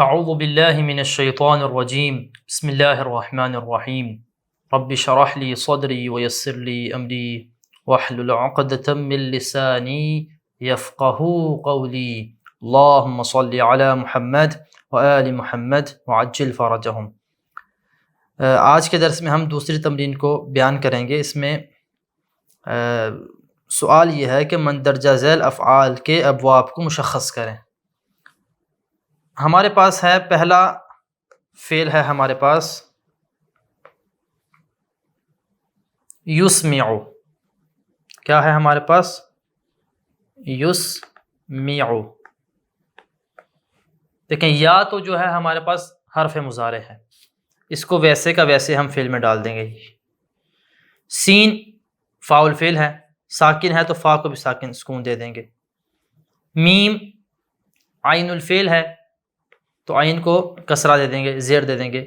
اعوذ باللہ من الشیطان الرجیم بسم اللہ الرحمن الرحیم رب اشرح لی صدری ویسر لی امری واحلل عقدۃ من لسانی یفقہوا قولی اللہم صل علی محمد وآل محمد وعجل فرجہم۔ آج کے درس میں ہم دوسری تمرین کو بیان کریں گے۔ اس میں سوال یہ ہے کہ مندرجہ ذیل افعال کے ابواب کو مشخص کریں۔ ہمارے پاس ہے پہلا فعل ہے ہمارے پاس یسمع۔ کیا ہے ہمارے پاس؟ یسمع۔ دیکھیں یا تو جو ہے ہمارے پاس حرف مضارع ہے، اس کو ویسے کا ویسے ہم فعل میں ڈال دیں گے۔ سین فاعل فعل ہے، ساکن ہے تو فا کو بھی ساکن سکون دے دیں گے۔ میم عین الفعل ہے تو عین کو کسرہ دے دیں گے، زیر دے دیں گے۔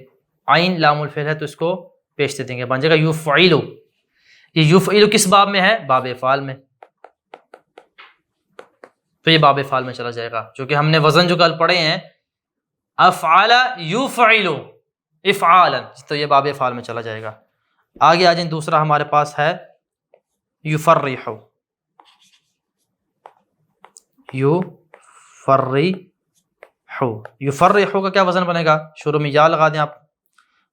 عین لام الفعل ہے تو اس کو پیش دے دیں گے، بن جائے گا یفعل۔ یہ یفعل کس باب میں ہے؟ باب افعال میں، تو یہ باب افعال میں چلا جائے گا، چونکہ ہم نے وزن جو کل پڑھے ہیں افعل یفعل افعالا، تو یہ باب افعال میں چلا جائے گا۔ آگے آ جائیں، دوسرا ہمارے پاس ہے یفرح۔ یفرح کا کیا وزن بنے گا؟ شروع میں یا لگا دیں آپ،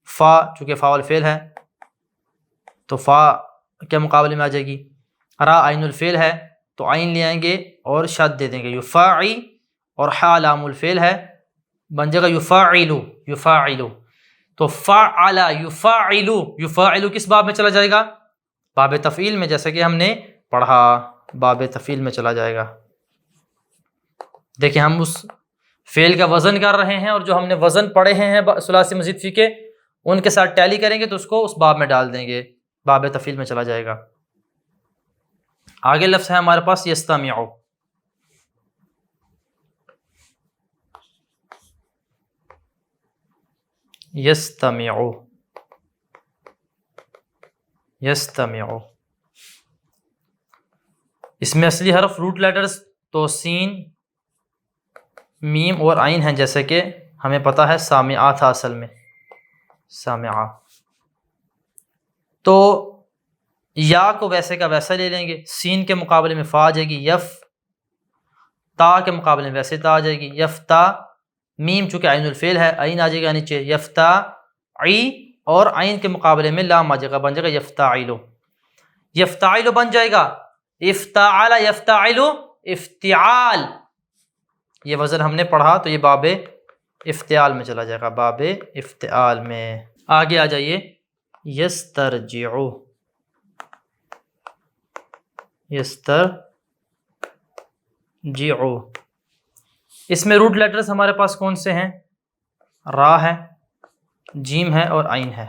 فا چونکہ فاعل فعل ہے تو فا کے مقابلے میں آ جائے گی۔ را عین الفعل ہے تو عین لے آئیں گے اور شد دے دیں گے، یفاعی، اور حا لام الفعل ہے، بن جائے گا یفاعل۔ یفاعل تو فعل یفاعل، یفاعل کس باب میں چلا جائے گا؟ باب تفعیل میں، جیسے کہ ہم نے پڑھا، باب تفعیل میں چلا جائے گا۔ دیکھیں ہم اس فعل کا وزن کر رہے ہیں، اور جو ہم نے وزن پڑھے ہیں ثلاثی مزید فی کے، ان کے ساتھ ٹیلی کریں گے تو اس کو اس باب میں ڈال دیں گے، باب تفعیل میں چلا جائے گا۔ آگے لفظ ہے ہمارے پاس یستمع۔ یستمع، یستمع، اس میں اصلی حرف روٹ لیٹرز تو سین، میم اور عین ہیں، جیسے کہ ہمیں پتہ ہے سامعہ تھا اصل میں، سامعہ۔ تو یا کو ویسے کا ویسا لے لیں گے، سین کے مقابلے میں فا آ جائے گی، یف، تا کے مقابلے میں ویسے تا آ جائے گی، یفتا۔ میم چونکہ عین الفعل ہے، عین آ جائے گا نیچے، یفتا عی، اور عین کے مقابلے میں لام آ جائے گا، بن جائے گا یفتعل۔ یفتعل بن جائے گا افتعل یفتعل افتعال، یہ وزن ہم نے پڑھا تو یہ باب افتعال میں چلا جائے گا، باب افتعال میں۔ آگے آ جائیے، یسترجع۔ یسترجع، اس میں روٹ لیٹرز ہمارے پاس کون سے ہیں؟ را ہے، جیم ہے اور عین ہے۔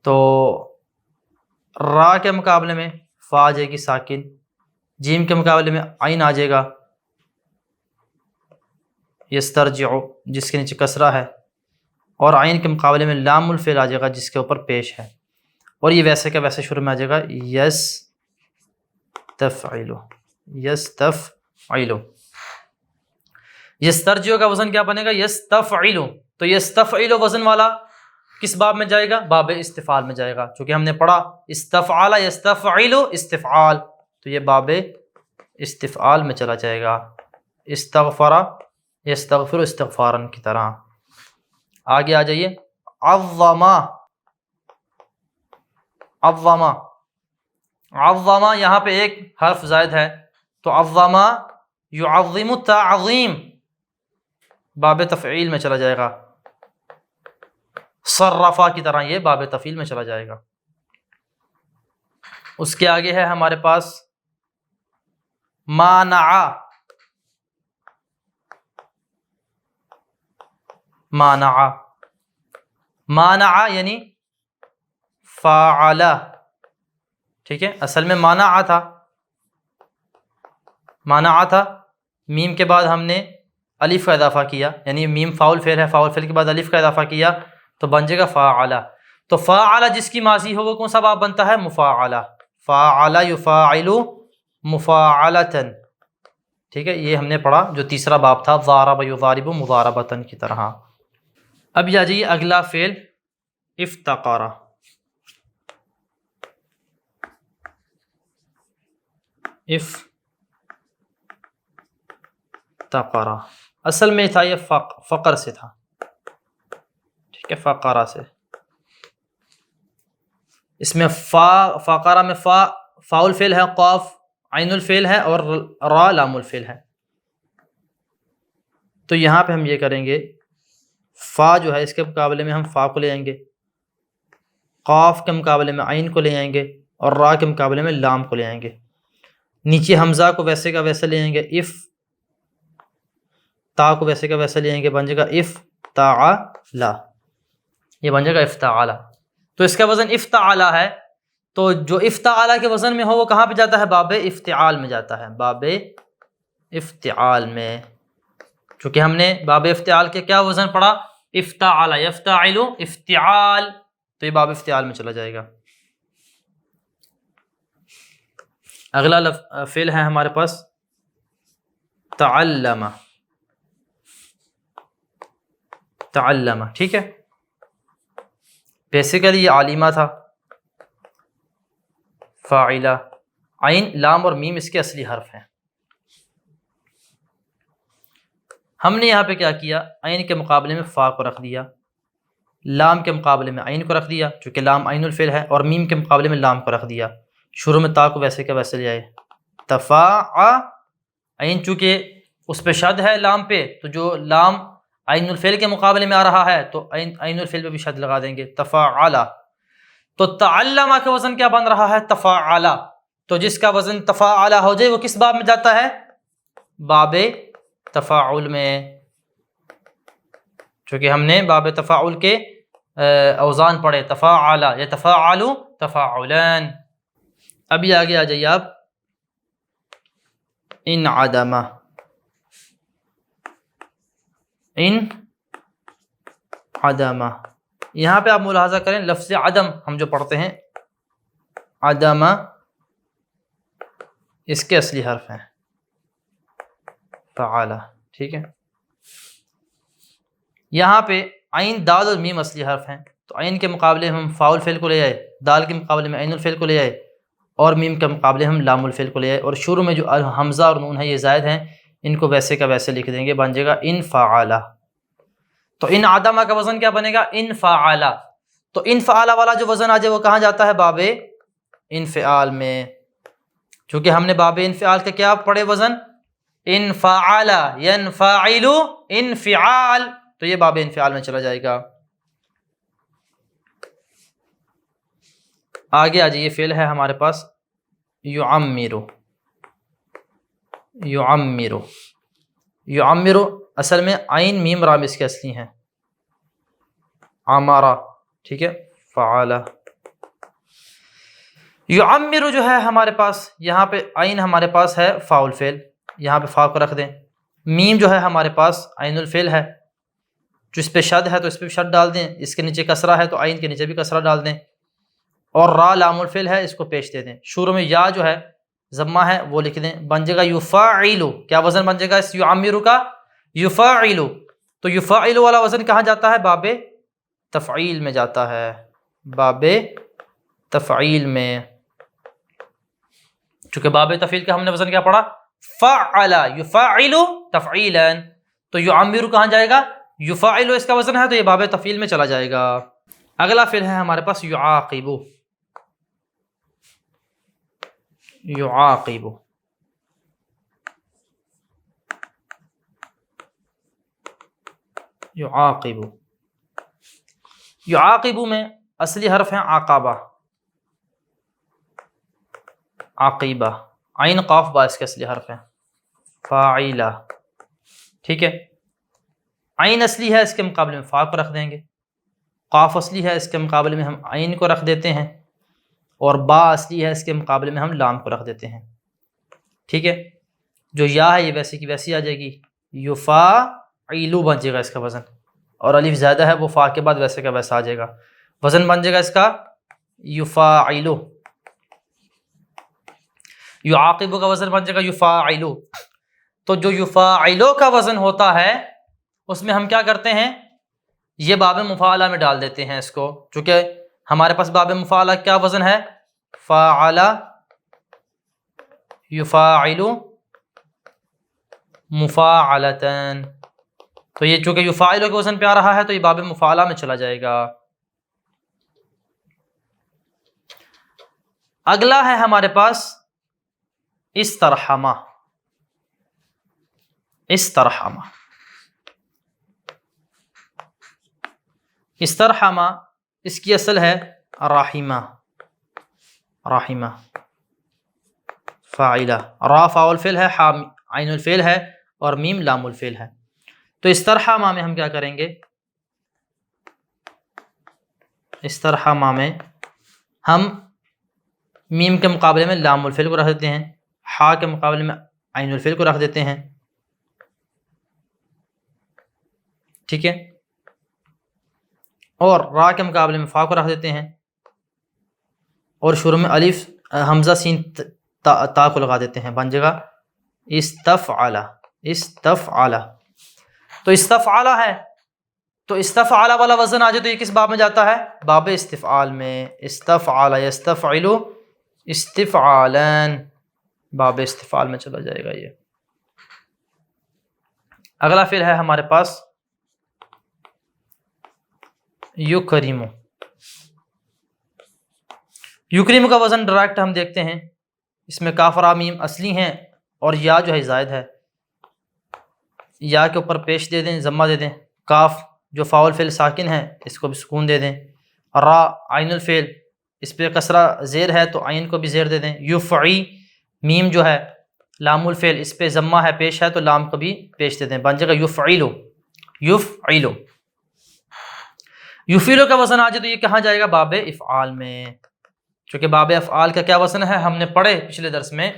تو را کے مقابلے میں فا آ جائے گی ساکن، جیم کے مقابلے میں عین آ جائے گا یسترجع، جس کے نیچے کسرہ ہے، اور عین کے مقابلے میں لام الفعل آ جائے گا جس کے اوپر پیش ہے، اور یہ ویسے کا ویسے شروع میں آ جائے گا یستفعل۔ یستفعل، یسترجع کا وزن کیا بنے گا؟ یستفعل۔ تو یستفعل وزن والا کس باب میں جائے گا؟ باب استفعال میں جائے گا، چونکہ ہم نے پڑھا استفعل یستفعل استفعال، تو یہ باب استفعال میں چلا جائے گا، استغفر یستغفر استغفارا کی طرح۔ آگے آ جائیے، عظم۔ عظم، عظم یہاں پہ ایک حرف زائد ہے تو عظم یعظم تعظیم، باب تفعیل میں چلا جائے گا، صرفا کی طرح یہ باب تفعیل میں چلا جائے گا۔ اس کے آگے ہے ہمارے پاس مانع۔ مانع، مانع یعنی فاعل، ٹھیک ہے، اصل میں مانع تھا، مانع تھا، میم کے بعد ہم نے الف کا اضافہ کیا، یعنی میم فاعل فعل ہے، فاعل فعل کے بعد الف کا اضافہ کیا تو بن جائے گا فاعل۔ تو فاعل جس کی ماضی ہو وہ کون سا باب بنتا ہے؟ مفاعلہ۔ فاعل یفاعل مفاعلۃ، ٹھیک ہے، یہ ہم نے پڑھا جو تیسرا باب تھا ضارب یضارب مضاربتن کی طرح. اب آ جائیے اگلا فعل افتقر. افتقر اصل میں تھا یہ فقر سے تھا، ٹھیک ہے، فقرہ سے. اس میں فقرہ میں فاء الفعل ہے، قاف عین الفعل ہے، اور را لام الفعل ہے. تو یہاں پہ ہم یہ کریں گے، فا جو ہے اس کے مقابلے میں ہم فا کو لے آئیں گے، قاف کے مقابلے میں عین کو لے آئیں گے، اور را کے مقابلے میں لام کو لے آئیں گے. نیچے حمزہ کو ویسے کا ویسے لے آئیں گے، اف، تا کو ویسے کا ویسے لے آئیں گے، بن جائے گا افتعل، یہ بن جائے گا افتعل. تو اس کا وزن افتعل ہے، تو جو افتعل کے وزن میں ہو وہ کہاں پہ جاتا ہے؟ باب افتعال میں جاتا ہے، باب افتعال میں. چونکہ ہم نے باب افتعال کے کیا وزن پڑھا؟ افتعل یفتعل افتعال، تو یہ باب افتعال میں چلا جائے گا. اگلا فعل ہے ہمارے پاس تعلم. تعلم، ٹھیک ہے، بیسیکلی یہ عالمہ تھا، فاعلہ، عین لام اور میم اس کے اصلی حرف ہیں. ہم نے یہاں پہ کیا کیا؟ عین کے مقابلے میں فا کو رکھ دیا، لام کے مقابلے میں عین کو رکھ دیا چونکہ لام عین الفعل ہے، اور میم کے مقابلے میں لام کو رکھ دیا. شروع میں تا کو ویسے کا ویسے لے آئے، تفاع، عین چونکہ اس پہ شد ہے لام پہ، تو جو لام عین الفعل کے مقابلے میں آ رہا ہے تو عین الفعل پہ بھی شد لگا دیں گے، تفاعل. تو تعلم کا وزن کیا بن رہا ہے؟ تفاعل. تو جس کا وزن تفاعل ہو جائے وہ کس باب میں جاتا ہے؟ باب تفاعل میں، چونکہ ہم نے باب تفاعل کے اوزان پڑھے، تفاعل یتفاعل تفاعلان. ابھی آگے آ جائیے آپ، انعدم. عدم، یہاں پہ آپ ملاحظہ کریں لفظ عدم ہم جو پڑھتے ہیں، عدم اس کے اصلی حرف ہیں فعال، ٹھیک ہے. یہاں پہ عین دال اور میم اصلی حرف ہیں، تو عین کے مقابلے ہم فاء الفعل کو لے آئے، دال کے مقابلے میں عین الفعل کو لے آئے، اور میم کے مقابلے ہم لام الفعل کو لے آئے، اور شروع میں جو حمزہ اور نون ہے یہ زائد ہیں، ان کو ویسے کا ویسے لکھ دیں گے، بن جائے گا ان فعال. تو ان عدم کا وزن کیا بنے گا؟ ان فعال. تو ان فعال والا جو وزن آ جائے وہ کہاں جاتا ہے؟ باب انفعال میں. چونکہ ہم نے باب انفعال کا کیا پڑھے وزن؟ انفعل ینفعل انفعال، تو یہ باب انفعال میں چلا جائے گا. آگے آ جائیے، فعل ہے ہمارے پاس یعمر. یعمر، یعمر اصل میں عین میم رام اس کے اصلی ہیں، عمارہ، ٹھیک ہے، فعال. یعمر جو ہے ہمارے پاس یہاں پہ عین ہمارے پاس ہے فاء الفعل، یہاں پہ فا کو رکھ دیں. میم جو ہے ہمارے پاس عین الفعل ہے، جو اس پہ شد ہے تو اس پہ بھی شد ڈال دیں، اس کے نیچے کسرہ ہے تو عین کے نیچے بھی کسرہ ڈال دیں، اور را لام الفعل ہے اس کو پیش دے دیں. شروع میں یا جو ہے ضمہ ہے وہ لکھ دیں، بن جائے گا یفاعل. کیا وزن بن جائے گا اس یعمر کا؟ یفاعل. تو یفاعل والا وزن کہاں جاتا ہے؟ باب تفعیل میں جاتا ہے، باب تفعیل میں. چونکہ باب تفعیل کا ہم نے وزن کیا پڑھا؟ فعل یفاعل تفعیلا، تو یعمر کہاں جائے گا؟ یفاعل اس کا وزن ہے تو یہ باب تفعیل میں چلا جائے گا. اگلا فعل ہے ہمارے پاس یعاقب. یعاقب، یعاقب، یعاقب میں اصلی حرف ہیں عقبہ، عقیبہ، عین قاف با اس کے اصلی حرف ہیں، فاعلہ، ٹھیک ہے. عین اصلی ہے اس کے مقابلے میں فا کو رکھ دیں گے، قاف اصلی ہے اس کے مقابلے میں ہم عین کو رکھ دیتے ہیں، اور با اصلی ہے اس کے مقابلے میں ہم لام کو رکھ دیتے ہیں، ٹھیک ہے. جو یا ہے یہ ویسے کی ویسی آ جائے گی، یفاعلو بن جائے گا اس کا وزن، اور الف زیادہ ہے وہ فا کے بعد ویسے کا ویسا آ جائے گا، وزن بن جائے گا اس کا یفاعلو. یعاقب کا وزن بن جائے گا یفاعلو. تو جو یفاعلو کا وزن ہوتا ہے اس میں ہم کیا کرتے ہیں، یہ باب مفاعلہ میں ڈال دیتے ہیں اس کو، چونکہ ہمارے پاس باب مفاعلہ کیا وزن ہے، فاعل یفاعل مفاعلتن، تو یہ چونکہ یفاعلو کے وزن پہ آ رہا ہے تو یہ باب مفاعلہ میں چلا جائے گا۔ اگلا ہے ہمارے پاس استرحمہ، استرحمہ، استرحمہ اس کی اصل ہے راحمہ، راحمہ فاعلہ، را فاعل فعل ہے، حا عین الفعل ہے، اور میم لام الفعل ہے۔ تو استرحمہ میں ہم کیا کریں گے، استرحمہ میں ہم میم کے مقابلے میں لام الفعل کو رکھ دیتے ہیں، حا کے مقابلے میں عین الفعل کو رکھ دیتے ہیں، ٹھیک ہے، اور را کے مقابلے میں فا کو رکھ دیتے ہیں، اور شروع میں الف حمزہ سین تا کو لگا دیتے ہیں، بن جائے گا استفعل، استفعل۔ تو استفعل ہے، تو استفعل والا وزن آ جائے تو یہ کس باب میں جاتا ہے، باب استفعال میں، استفعل یستفعل استفعالاً، باب استفعال میں چلا جائے گا یہ۔ اگلا فعل ہے ہمارے پاس یکرم، یکرم کا وزن ڈائریکٹ ہم دیکھتے ہیں، اس میں کاف را میم اصلی ہیں اور یا جو ہے زائد ہے، یا کے اوپر پیش دے دیں، ضمہ دے دیں، کاف جو فاعل فعل ساکن ہے اس کو بھی سکون دے دیں، را عین الفعل اس پہ کسرہ زیر ہے تو عین کو بھی زیر دے دیں، یفعی میم جو ہے لام الفعل اس پہ ضمہ ہے پیش ہے تو لام کو بھی پیش دے دیں، بن جائے گا یفعلو، یفعلو۔ یفعلو کا وزن آ جائے تو یہ کہاں جائے گا، باب افعال میں، چونکہ باب افعال کا کیا وزن ہے ہم نے پڑھے پچھلے درس میں،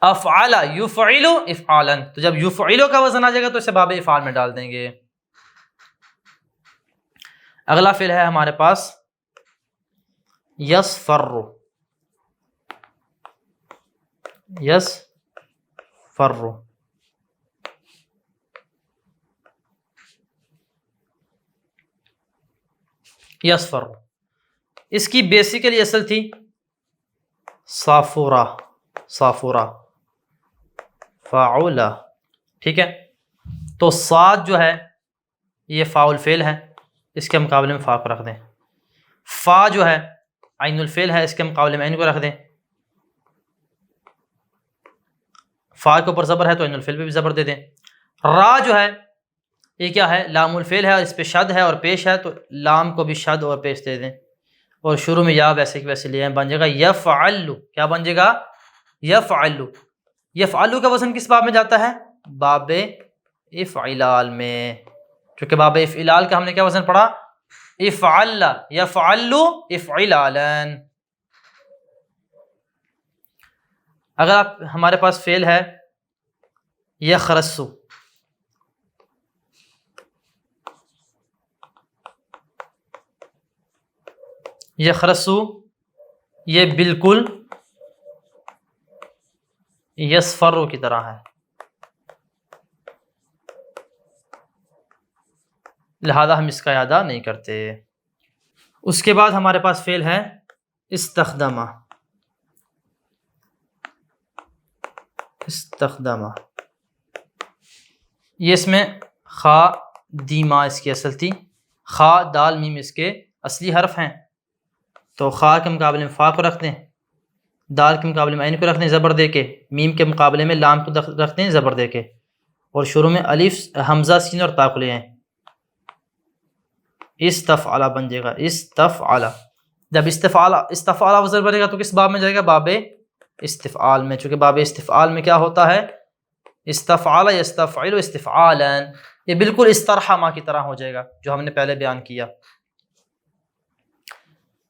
افعل یفعل افعالا، تو جب یفعلو کا وزن آ جائے گا تو اسے باب افعال میں ڈال دیں گے۔ اگلا فعل ہے ہمارے پاس یصفر، یصفر، یصفر، اس کی بیسیکلی اصل تھی صافورہ، صافورہ فاعولہ، ٹھیک ہے، تو صاد جو ہے یہ فاعل فعل ہے، اس کے مقابلے میں فا کو رکھ دیں، فا جو ہے عین الفعل ہے، اس کے مقابلے میں عین کو رکھ دیں، فا کے اوپر زبر ہے تو عین الفعل پہ بھی زبر دے دیں، را جو ہے یہ کیا ہے، لام الفعل ہے اور اس پہ شد ہے اور پیش ہے تو لام کو بھی شد اور پیش دے دیں، اور شروع میں یا ویسے کہ ویسے لے آئیں، بن جائے گا یفعل، کیا بن جائے گا، یفعل۔ یفعل کا وزن کس باب میں جاتا ہے، باب افعلال میں، کیونکہ باب افعلال کا ہم نے کیا وزن پڑھا، افعل یفعل افعلالا۔ اگر آپ ہمارے پاس فعل ہے یخرس، یخرس یہ بالکل یصفر کی طرح ہے، لہذا ہم اس کا اعادہ نہیں کرتے۔ اس کے بعد ہمارے پاس فعل ہے استخدمہ، استخدمہ، یہ اس میں خا دیما اس کی اصل تھی، خا دال میم اس کے اصلی حرف ہیں، تو خا کے مقابلے میں فا کو رکھ دیں، دال کے مقابلے میں عین کو رکھ دیں زبر دے کے، میم کے مقابلے میں لام کو رکھ دیں زبر دے کے، اور شروع میں الف حمزہ سین اور تا کو لے آئیں، استفعل بن جائے گا، استفعل۔ جب استفعل وزن بنے گا تو کس باب میں جائے گا، باب استفعال میں، چونکہ باب استفعال میں کیا ہوتا ہے، استفعل یستفعل استفعالا، یہ بالکل استرحمہ کی طرح ہو جائے گا جو ہم نے پہلے بیان کیا۔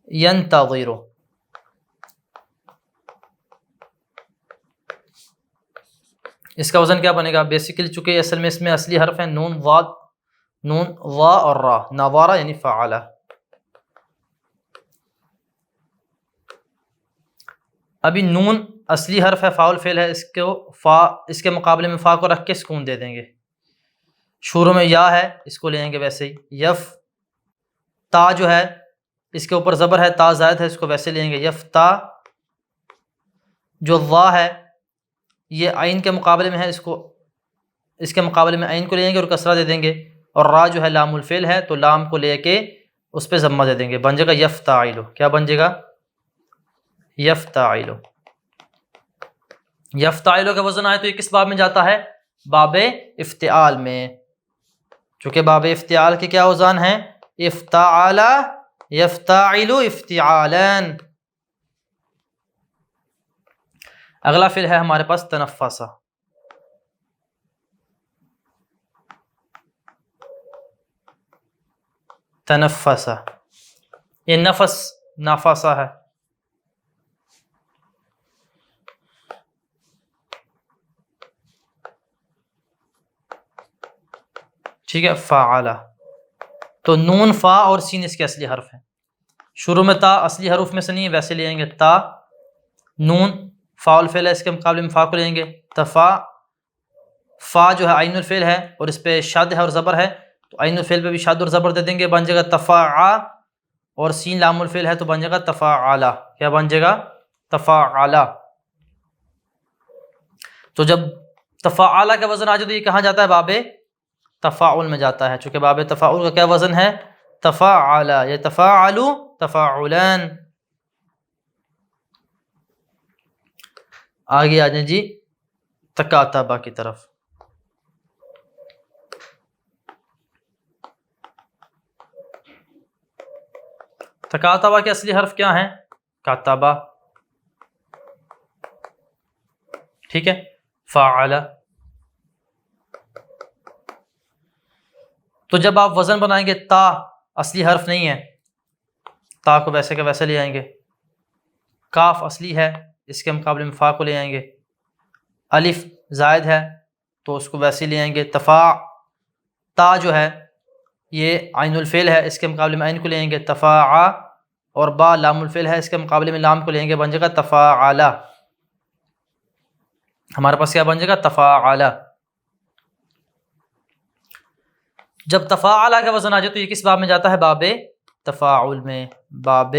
ینتظر، اس کا وزن کیا بنے گا، بیسیکلی چونکہ اصل میں اس میں اصلی حرف ہیں نون ضاد، نون وا اور را، نوارا یعنی فعالہ۔ ابھی نون اصلی حرف ہے، فاعل فعل ہے، اس کے مقابلے میں فا کو رکھ کے سکون دے دیں گے. شروع میں یا ہے، اس کو لیں گے ویسے ہی. یف تا جو ہے اس کے اوپر زبر ہے، تا زائد ہے، اس کو ویسے لیں گے یفتا. جو وا ہے یہ عین کے مقابلے میں ہے، اس کے مقابلے میں عین کو لیں گے اور کسرہ دے دیں گے. اور را جو ہے لام الفعل ہے تو لام کو لے کے اس پہ ضمہ دے دیں گے، بن جائے گا یفتعلو. کیا بن جائے گا؟ یفتعلو. یفتعلو کا وزن آئے تو یہ کس باب میں جاتا ہے؟ باب افتعال میں. چونکہ باب افتعال کے کیا اوزان ہیں؟ افتعال، یفتعل، افتعالن. اگلا فعل ہے ہمارے پاس تنفسا. تنفسا یہ نفس نافاسا ہے. ٹھیک ہے. فعلا تو نون فا اور سین اس کے اصلی حرف ہیں. شروع میں تا اصلی حروف میں سے نہیں ہے، ویسے لیں گے تا. نون فا الفعل ہے، اس کے مقابلے میں فا کو لیں گے تفا. فا جو ہے عین الفعل ہے اور اس پہ شد ہے اور زبر ہے تو عین الفعل پہ بھی شد اور زبر دے دیں گے، بن جائے گا تفاعا. اور سین لام الفعل ہے تو بن جائے گا تفاعلا. کیا بن جائے گا؟ تفاعلا. تو جب تفاعلا کا وزن آ جائے تو یہ کہاں جاتا ہے؟ باب تفاعل میں جاتا ہے. چونکہ باب تفاعل کا کیا وزن ہے؟ تفاعلا. یتفاعل تفاعلان. آگے آ جائیں جی تکاتبا کی طرف. تکاتبا کے اصلی حرف کیا ہیں؟ کاتبا. ٹھیک ہے. فعلا. تو جب آپ وزن بنائیں گے تا اصلی حرف نہیں ہے، تا کو ویسے کا ویسے لے آئیں گے. کاف اصلی ہے، اس کے مقابلے میں فا کو لے آئیں گے. الف زائد ہے تو اس کو ویسے لے آئیں گے. تا جو ہے یہ عین الفعل ہے، اس کے مقابلے میں عین کو لے آئیں گے تفاعا. اور با لام الفعل ہے، اس کے مقابلے میں لام کو لیں گے، بن جائے گا تفاعلا. ہمارے پاس کیا بن جائے گا؟ تفاعلا. جب تفاعلا کا وزن آ جائے تو یہ کس باب میں جاتا ہے؟ باب تفاعل میں. باب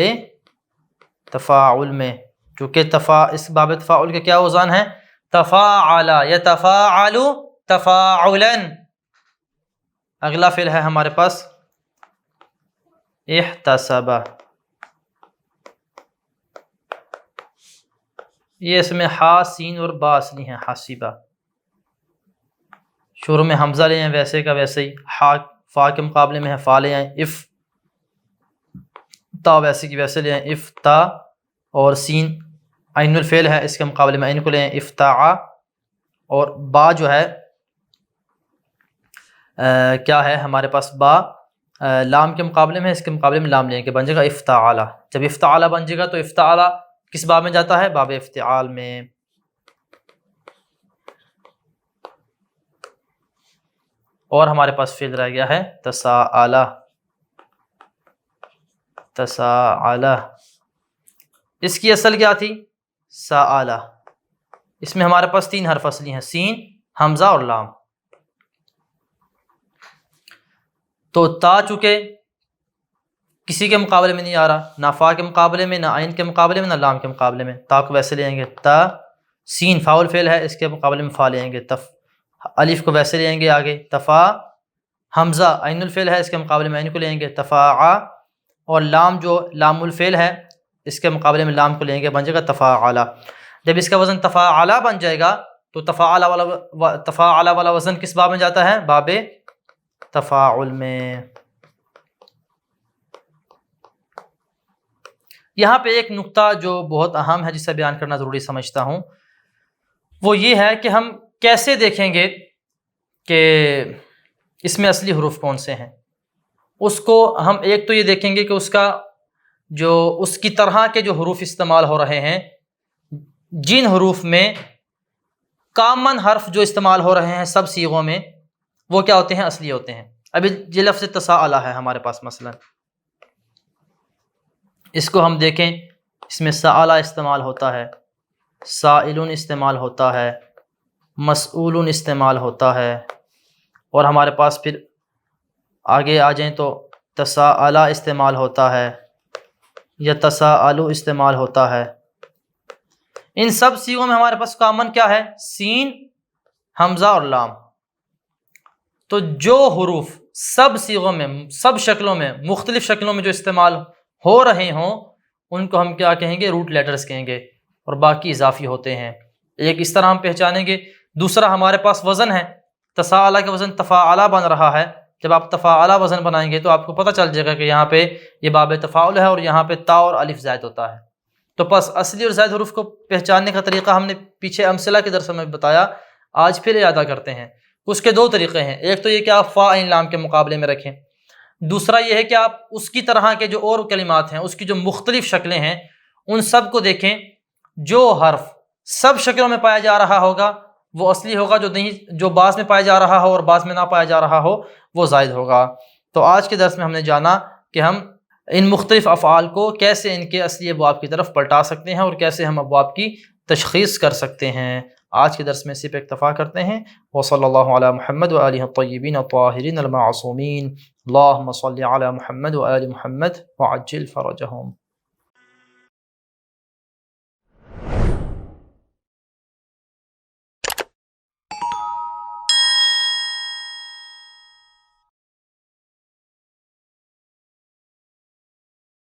تفاعل میں. چونکہ اس باب تفاعل کے کیا اوزان ہیں؟ تفاعلا، یتفاعل تفاعلا. اگلا فعل ہے ہمارے پاس احتسبا. یہ اس میں ہا سین اور با اصلی ہیں. حاسبہ شروع میں حمزہ لے آئیں ویسے کا ویسے ہی. ہا فا کے مقابلے میں ہے فا لے آئیں. اف تا ویسے کی ویسے لے آئیں اف تا. اور سین عین الفعل ہے، اس کے مقابلے میں عین کو لے آئیں افتاع. اور با جو ہے کیا ہے ہمارے پاس؟ با لام کے مقابلے میں، اس کے مقابلے میں لام لیں گے، بن جائے گا افتعالا. جب افتعالا بن جائے گا تو افتعالا کس باب میں جاتا ہے؟ باب افتعال میں. اور ہمارے پاس فعل رہ گیا ہے تساءلا. تساءلا اس کی اصل کیا تھی؟ ساءلا. اس میں ہمارے پاس 3 حرف اصلی ہیں، سین، حمزہ اور لام. تو تا چونکہ کسی کے مقابلے میں نہیں آ رہا، نہ فا کے مقابلے میں، نہ عین کے مقابلے میں، نہ لام کے مقابلے میں، تا کو ویسے لیں گے تا. سین فا الفعل ہے، اس کے مقابلے میں فا لیں گے تف. الف کو ویسے لیں گے آگے تفا. حمزہ عین الفعل ہے، اس کے مقابلے میں عین کو لیں گے تفاعا. اور لام جو لام الفعل ہے، اس کے مقابلے میں لام کو لیں گے، بن جائے گا تفاعلا. جب اس کا وزن تفاعلا بن جائے گا تو تفاعلا والا وزن کس باب میں جاتا ہے؟ باب تفاعل میں. یہاں پہ ایک نقطہ جو بہت اہم ہے جسے بیان کرنا ضروری سمجھتا ہوں، وہ یہ ہے کہ ہم کیسے دیکھیں گے کہ اس میں اصلی حروف کون سے ہیں. اس کو ہم ایک تو یہ دیکھیں گے کہ اس کی طرح کے جو حروف استعمال ہو رہے ہیں، جن حروف میں کامن حرف جو استعمال ہو رہے ہیں سب صیغوں میں، وہ کیا ہوتے ہیں؟ اصلی ہوتے ہیں. ابھی یہ لفظ تساءلہ ہے ہمارے پاس مثلا، اس کو ہم دیکھیں، اس میں سآلہ استعمال ہوتا ہے، سائلون استعمال ہوتا ہے، مسئولون استعمال ہوتا ہے، اور ہمارے پاس پھر آگے آ جائیں تو تساءلہ استعمال ہوتا ہے، یتساءلو استعمال ہوتا ہے۔ ان سب صیغوں میں ہمارے پاس کامن کیا ہے؟ سین، حمزہ اور لام۔ تو جو حروف سب صیغوں میں، سب شکلوں میں، مختلف شکلوں میں جو استعمال ہو رہے ہوں ان کو ہم کیا کہیں گے؟ روٹ لیٹرز کہیں گے، اور باقی اضافی ہوتے ہیں۔ ایک اس طرح ہم پہچانیں گے۔ دوسرا ہمارے پاس وزن ہے، تساءلہ کا وزن تفاعلہ بن رہا ہے۔ جب آپ تفاعلہ وزن بنائیں گے تو آپ کو پتہ چل جائے گا کہ یہاں پہ یہ باب تفاعل ہے اور یہاں پہ تا اور الف زائد ہوتا ہے۔ تو پس اصلی اور زائد حروف کو پہچاننے کا طریقہ ہم نے پیچھے امثلہ کے درس میں بتایا، آج پھر اعادہ کرتے ہیں۔ اس کے دو طریقے ہیں، ایک تو یہ کہ آپ فا عین لام کے مقابلے میں رکھیں، دوسرا یہ ہے کہ آپ اس کی طرح کے جو اور کلمات ہیں، اس کی جو مختلف شکلیں ہیں، ان سب کو دیکھیں۔ جو حرف سب شکلوں میں پایا جا رہا ہوگا وہ اصلی ہوگا، جو بعض میں پایا جا رہا ہو اور بعض میں نہ پایا جا رہا ہو وہ زائد ہوگا۔ تو آج کے درس میں ہم نے جانا کہ ہم ان مختلف افعال کو کیسے ان کے اصلی ابواب کی طرف پلٹا سکتے ہیں اور کیسے ہم ابواب کی تشخیص کر سکتے ہیں۔ آج کے درس میں اسی پہ اکتفا کرتے ہیں۔ وصلی اللہ علی محمد وآلہ الطیبین الطاہرین المعصومین۔ اللہم صلی علی محمد وآل محمد وعجل فرجہم۔